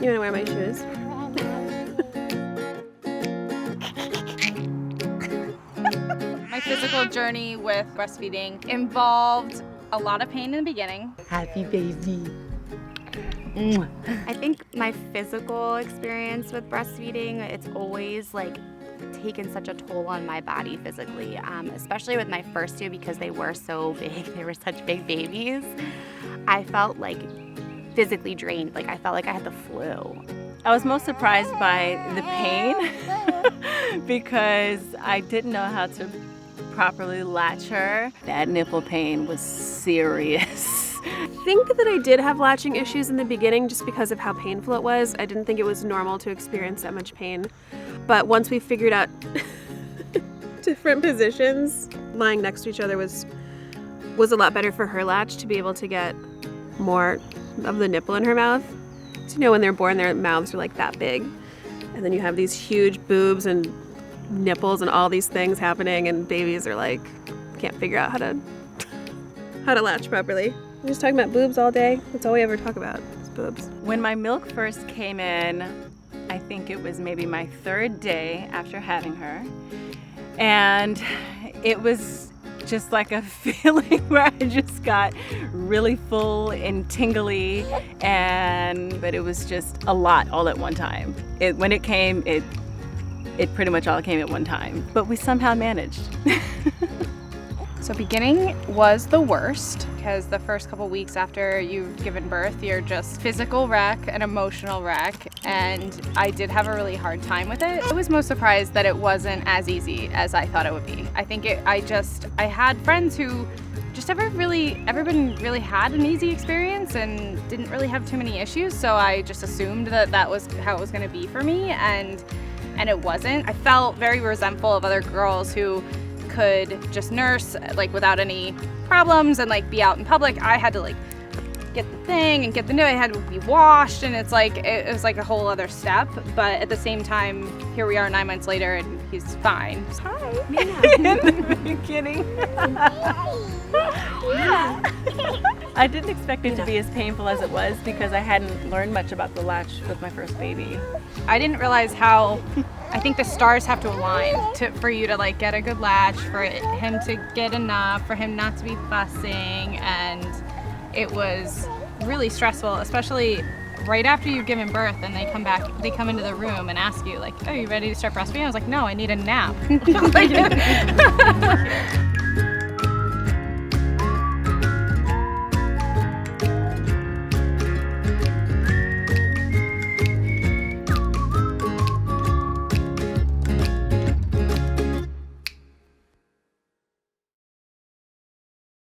You wanna wear my shoes? My physical journey with breastfeeding involved a lot of pain in the beginning. Happy baby. I think my physical experience with breastfeeding, it's always like taken such a toll on my body physically, especially with my first two because they were so big. They were such big babies. I felt like physically drained. Like I felt like I had the flu. I was most surprised by the pain because I didn't know how to properly latch her. That nipple pain was serious. I think that I did have latching issues in the beginning just because of how painful it was. I didn't think it was normal to experience that much pain. But once we figured out different positions, lying next to each other was a lot better for her latch to be able to get more of the nipple in her mouth. So, you know, when they're born, their mouths are like that big. And then you have these huge boobs and nipples and all these things happening, and babies are like, can't figure out how to latch properly. We're just talking about boobs all day. That's all we ever talk about is boobs. When my milk first came in, I think it was maybe my third day after having her. And it was just like a feeling where I just got really full and tingly, but it was just a lot all at one time. When it came, it pretty much all came at one time, but we somehow managed. So beginning was the worst because the first couple weeks after you've given birth, you're just physical wreck and emotional wreck, and I did have a really hard time with it. I was most surprised that it wasn't as easy as I thought it would be. I think I had friends who just never really had an easy experience and didn't really have too many issues, so I just assumed that was how it was going to be for me, and it wasn't. I felt very resentful of other girls who could just nurse like without any problems and like be out in public. I had to like get the thing and get the nipple. It had to be washed, and it was like a whole other step. But at the same time, here we are 9 months later, and he's fine. Hi. In the beginning. I didn't expect it to be as painful as it was because I hadn't learned much about the latch with my first baby. I didn't realize how, I think the stars have to align for you to like get a good latch, for him to get enough, for him not to be fussing, and it was really stressful, especially right after you've given birth and they come into the room and ask you like, "Oh, you ready to start breastfeeding?" I was like, "No, I need a nap."